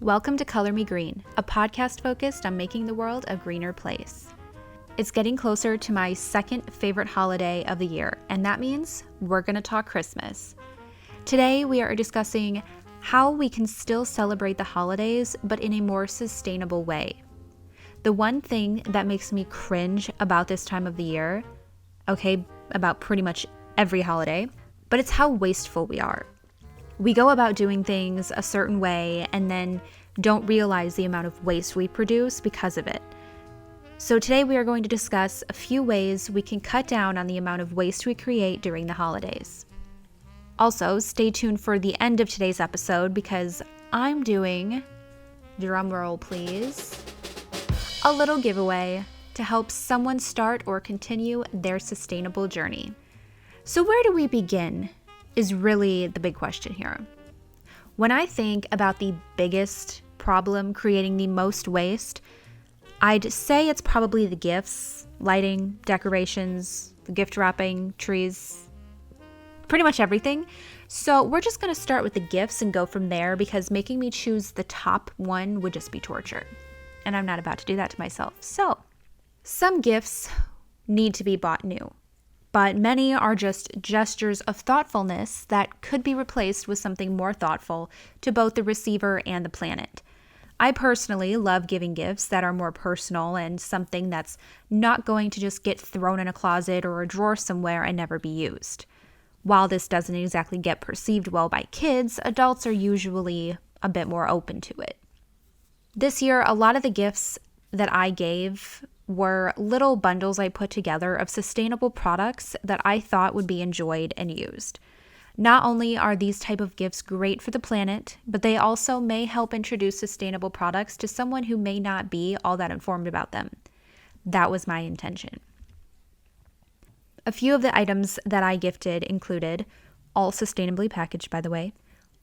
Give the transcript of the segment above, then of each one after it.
Welcome to Color Me Green, a podcast focused on making the world a greener place. It's getting closer to my second favorite holiday of the year, and that means we're going to talk Christmas. Today, we are discussing how we can still celebrate the holidays, but in a more sustainable way. The one thing that makes me cringe about this time of the year, about pretty much every holiday, but it's how wasteful we are. We go about doing things a certain way and then don't realize the amount of waste we produce because of it. So today we are going to discuss a few ways we can cut down on the amount of waste we create during the holidays. Also, stay tuned for the end of today's episode because I'm doing, drumroll please, a little giveaway to help someone start or continue their sustainable journey. So where do we begin is really the big question here. When I think about the biggest problem creating the most waste, I'd say it's probably the gifts, lighting, decorations, the gift wrapping, trees, pretty much everything. So we're just going to start with the gifts and go from there because making me choose the top one would just be torture. And I'm not about to do that to myself. So some gifts need to be bought new, but many are just gestures of thoughtfulness that could be replaced with something more thoughtful to both the receiver and the planet. I personally love giving gifts that are more personal and something that's not going to just get thrown in a closet or a drawer somewhere and never be used. While this doesn't exactly get perceived well by kids, adults are usually a bit more open to it. This year, a lot of the gifts that I gave were little bundles I put together of sustainable products that I thought would be enjoyed and used. Not only are these type of gifts great for the planet, but they also may help introduce sustainable products to someone who may not be all that informed about them. That was my intention. A few of the items that I gifted included, all sustainably packaged by the way,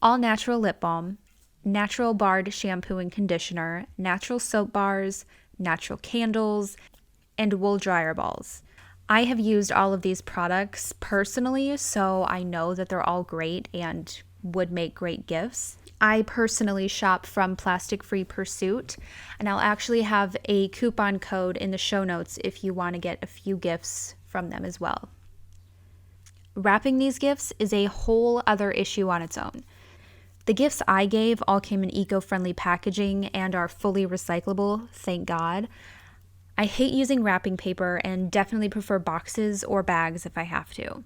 all natural lip balm, natural barred shampoo and conditioner, natural soap bars, natural candles, and wool dryer balls. I have used all of these products personally, so I know that they're all great and would make great gifts. I personally shop from Plastic Free Pursuit, and I'll actually have a coupon code in the show notes if you want to get a few gifts from them as well. Wrapping these gifts is a whole other issue on its own. The gifts I gave all came in eco-friendly packaging and are fully recyclable, thank God. I hate using wrapping paper and definitely prefer boxes or bags if I have to.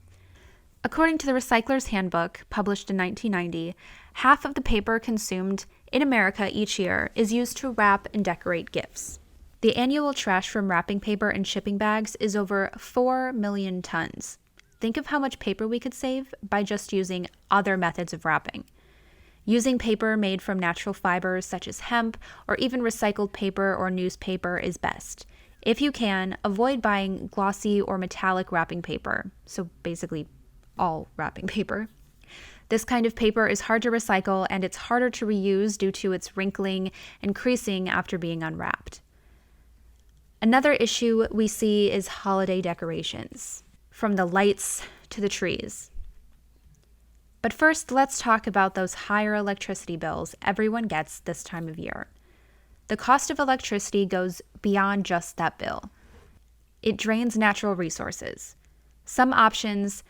According to the Recycler's Handbook, published in 1990, half of the paper consumed in America each year is used to wrap and decorate gifts. The annual trash from wrapping paper and shipping bags is over 4 million tons. Think of how much paper we could save by just using other methods of wrapping. Using paper made from natural fibers such as hemp or even recycled paper or newspaper is best. If you can, avoid buying glossy or metallic wrapping paper, so basically all wrapping paper. This kind of paper is hard to recycle and it's harder to reuse due to its wrinkling and creasing after being unwrapped. Another issue we see is holiday decorations, from the lights to the trees. But first, let's talk about those higher electricity bills everyone gets this time of year. The cost of electricity goes beyond just that bill. It drains natural resources. Some options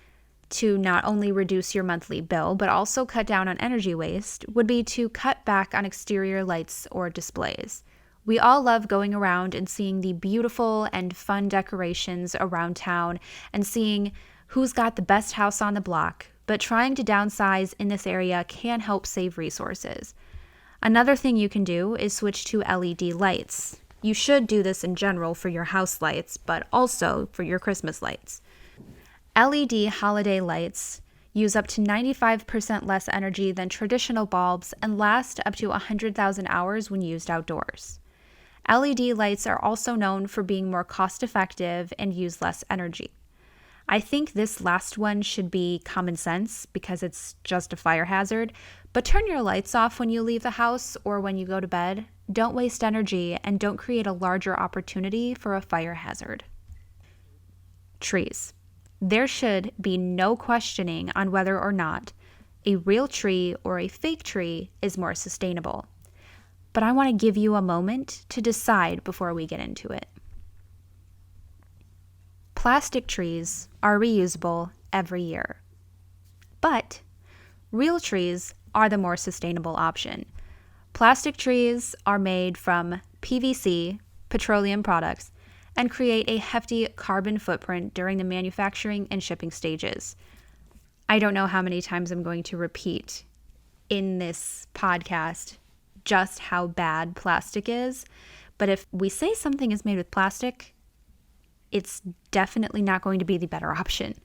to not only reduce your monthly bill, but also cut down on energy waste would be to cut back on exterior lights or displays. We all love going around and seeing the beautiful and fun decorations around town and seeing who's got the best house on the block, but trying to downsize in this area can help save resources. Another thing you can do is switch to LED lights. You should do this in general for your house lights, but also for your Christmas lights. LED holiday lights use up to 95% less energy than traditional bulbs and last up to 100,000 hours when used outdoors. LED lights are also known for being more cost-effective and use less energy. I think this last one should be common sense because it's just a fire hazard, but turn your lights off when you leave the house or when you go to bed. Don't waste energy and don't create a larger opportunity for a fire hazard. Trees. There should be no questioning on whether or not a real tree or a fake tree is more sustainable. but I want to give you a moment to decide before we get into it. Plastic trees are reusable every year, but real trees are the more sustainable option. Plastic trees are made from PVC, petroleum products, and create a hefty carbon footprint during the manufacturing and shipping stages. I don't know how many times I'm going to repeat in this podcast just how bad plastic is, but if we say something is made with plastic, it's definitely not going to be the better option.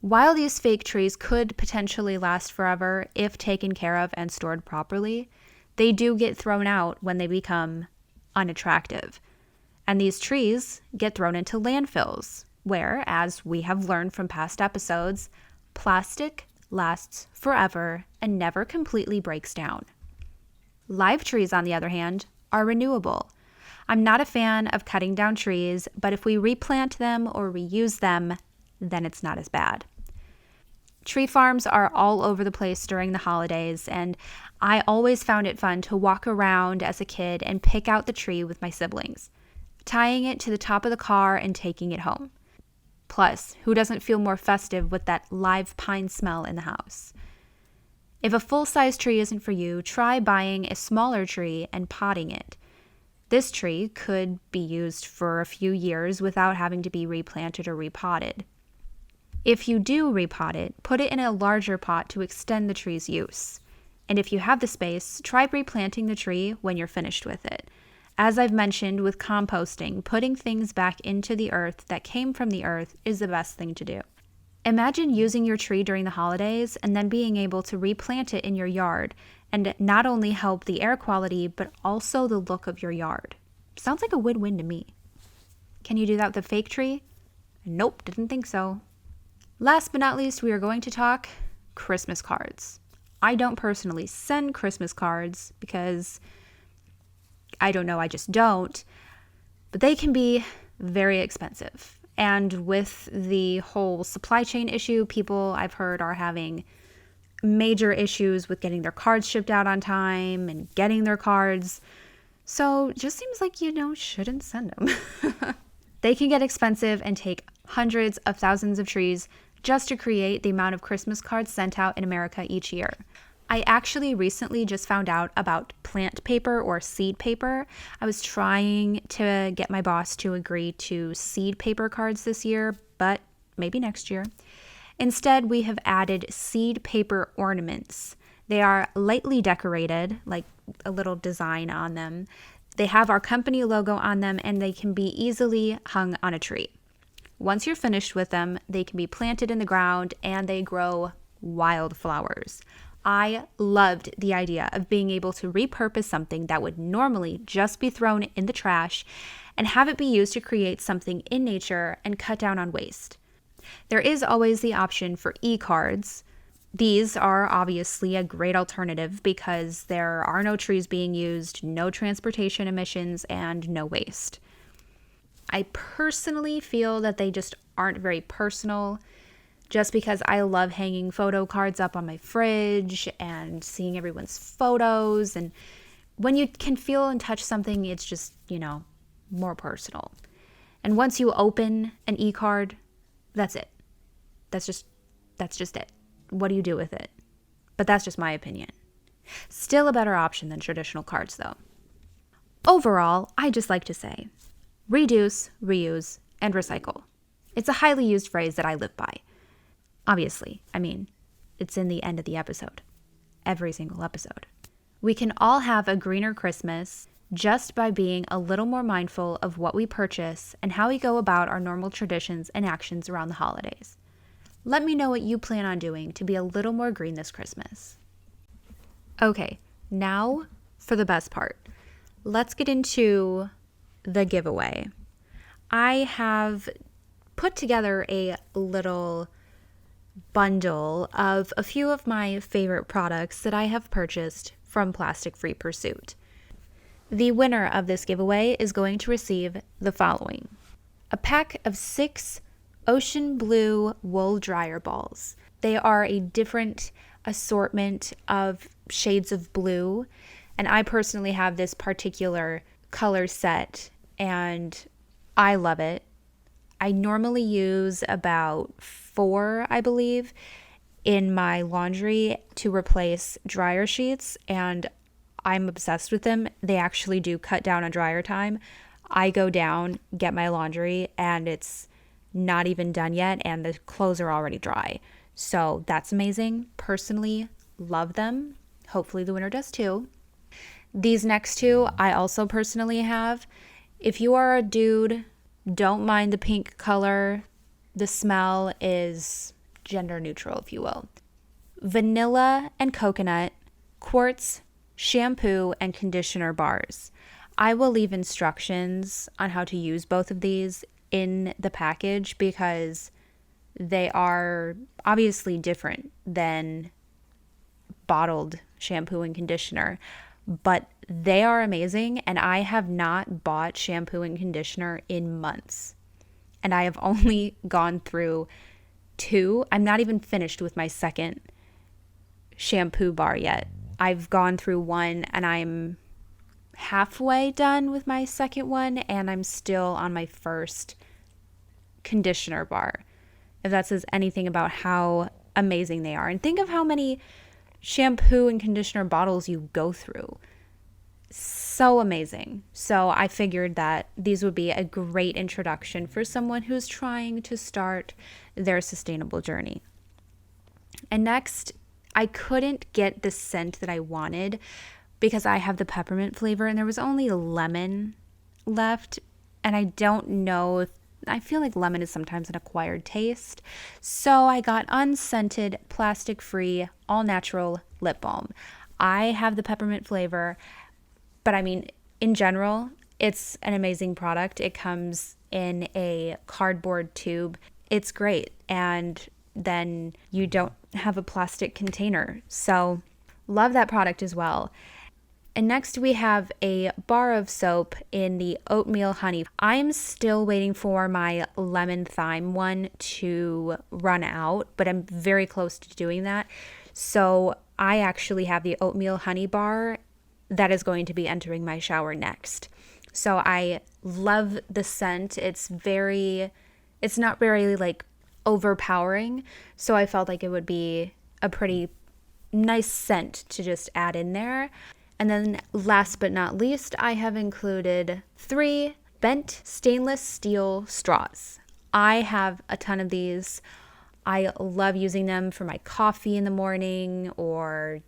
While these fake trees could potentially last forever if taken care of and stored properly, they do get thrown out when they become unattractive. And these trees get thrown into landfills, where, as we have learned from past episodes, plastic lasts forever and never completely breaks down. Live trees, on the other hand, are renewable. I'm not a fan of cutting down trees, but if we replant them or reuse them, then it's not as bad. Tree farms are all over the place during the holidays, and I always found it fun to walk around as a kid and pick out the tree with my siblings, tying it to the top of the car and taking it home. Plus, who doesn't feel more festive with that live pine smell in the house? If a full-size tree isn't for you, try buying a smaller tree and potting it. This tree could be used for a few years without having to be replanted or repotted. If you do repot it, put it in a larger pot to extend the tree's use. And if you have the space, try replanting the tree when you're finished with it. As I've mentioned with composting, putting things back into the earth that came from the earth is the best thing to do. Imagine using your tree during the holidays and then being able to replant it in your yard and not only help the air quality, but also the look of your yard. Sounds like a win-win to me. Can you do that with a fake tree? Nope, didn't think so. Last but not least, we are going to talk Christmas cards. I don't personally send Christmas cards because I don't know, I just don't, but they can be very expensive. And with the whole supply chain issue, people I've heard are having major issues with getting their cards shipped out on time and getting their cards. So it just seems like, shouldn't send them. They can get expensive and take hundreds of thousands of trees just to create the amount of Christmas cards sent out in America each year. I actually recently just found out about plant paper or seed paper. I was trying to get my boss to agree to seed paper cards this year, but maybe next year. Instead, we have added seed paper ornaments. They are lightly decorated, like a little design on them. They have our company logo on them, and they can be easily hung on a tree. Once you're finished with them, they can be planted in the ground, and they grow wildflowers. I loved the idea of being able to repurpose something that would normally just be thrown in the trash and have it be used to create something in nature and cut down on waste. There is always the option for e-cards. These are obviously a great alternative because there are no trees being used, no transportation emissions, and no waste. I personally feel that they just aren't very personal, just because I love hanging photo cards up on my fridge and seeing everyone's photos. And when you can feel and touch something, it's just, more personal. And once you open an e-card, that's it. That's just it. What do you do with it? But that's just my opinion. Still a better option than traditional cards, though. Overall, I just like to say, reduce, reuse, and recycle. It's a highly used phrase that I live by. Obviously, it's in the end of the episode. Every single episode. We can all have a greener Christmas just by being a little more mindful of what we purchase and how we go about our normal traditions and actions around the holidays. Let me know what you plan on doing to be a little more green this Christmas. Okay, now for the best part. Let's get into the giveaway. I have put together a little bundle of a few of my favorite products that I have purchased from Plastic Free Pursuit. The winner of this giveaway is going to receive the following: a pack of 6 ocean blue wool dryer balls. They are a different assortment of shades of blue, And I personally have this particular color set and I love it. I normally use about 4, I believe, in my laundry to replace dryer sheets, and I'm obsessed with them. They actually do cut down on dryer time. I go down, get my laundry, and it's not even done yet, and the clothes are already dry. So that's amazing. Personally, love them. Hopefully the winner does too. These next 2 I also personally have. If you are a dude, don't mind the pink color. The smell is gender neutral, if you will. Vanilla and coconut, quartz, shampoo, and conditioner bars. I will leave instructions on how to use both of these in the package because they are obviously different than bottled shampoo and conditioner, but they are amazing, and I have not bought shampoo and conditioner in months. And I have only gone through 2. I'm not even finished with my second shampoo bar yet. I've gone through 1 and I'm halfway done with my second one, and I'm still on my first conditioner bar. If that says anything about how amazing they are. And think of how many shampoo and conditioner bottles you go through. So amazing. So I figured that these would be a great introduction for someone who's trying to start their sustainable journey. And next, I couldn't get the scent that I wanted because I have the peppermint flavor and there was only lemon left. And I don't know if I feel like lemon is sometimes an acquired taste. So I got unscented, plastic-free, all-natural lip balm. I have the peppermint flavor, but I mean, in general, it's an amazing product. It comes in a cardboard tube. It's great. And then you don't have a plastic container. So love that product as well. And next we have a bar of soap in the oatmeal honey. I'm still waiting for my lemon thyme one to run out, but I'm very close to doing that. So I actually have the oatmeal honey bar that is going to be entering my shower next. So I love the scent. It's not very like overpowering. So I felt like it would be a pretty nice scent to just add in there. And then last but not least, I have included 3 bent stainless steel straws. I have a ton of these. I love using them for my coffee in the morning or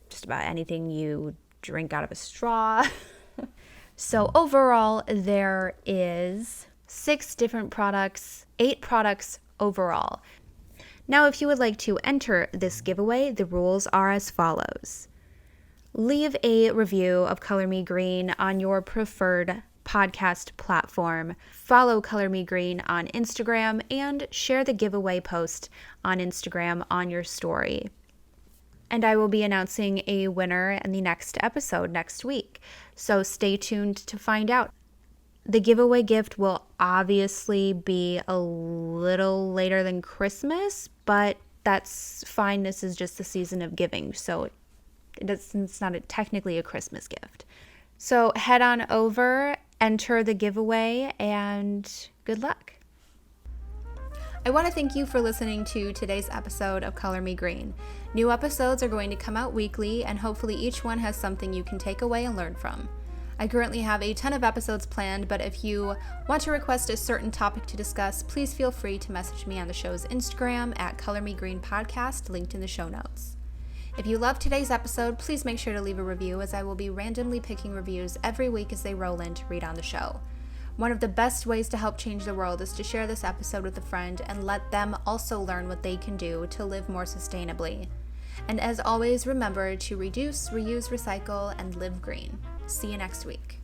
just about anything you drink out of a straw. So overall, there is 6 different products, 8 products overall. Now, if you would like to enter this giveaway, the rules are as follows. Leave a review of Color Me Green on your preferred podcast platform. Follow Color Me Green on Instagram and share the giveaway post on Instagram on your story. And I will be announcing a winner in the next episode next week. So stay tuned to find out. The giveaway gift will obviously be a little later than Christmas, but that's fine. This is just the season of giving, so it's not technically a Christmas gift. So head on over, enter the giveaway, and good luck. I want to thank you for listening to today's episode of Color Me Green. New episodes are going to come out weekly, and hopefully each one has something you can take away and learn from. I currently have a ton of episodes planned, but if you want to request a certain topic to discuss, please feel free to message me on the show's Instagram at Color Me Green Podcast, linked in the show notes. If you loved today's episode, please make sure to leave a review, as I will be randomly picking reviews every week as they roll in to read on the show. One of the best ways to help change the world is to share this episode with a friend and let them also learn what they can do to live more sustainably. And as always, remember to reduce, reuse, recycle, and live green. See you next week.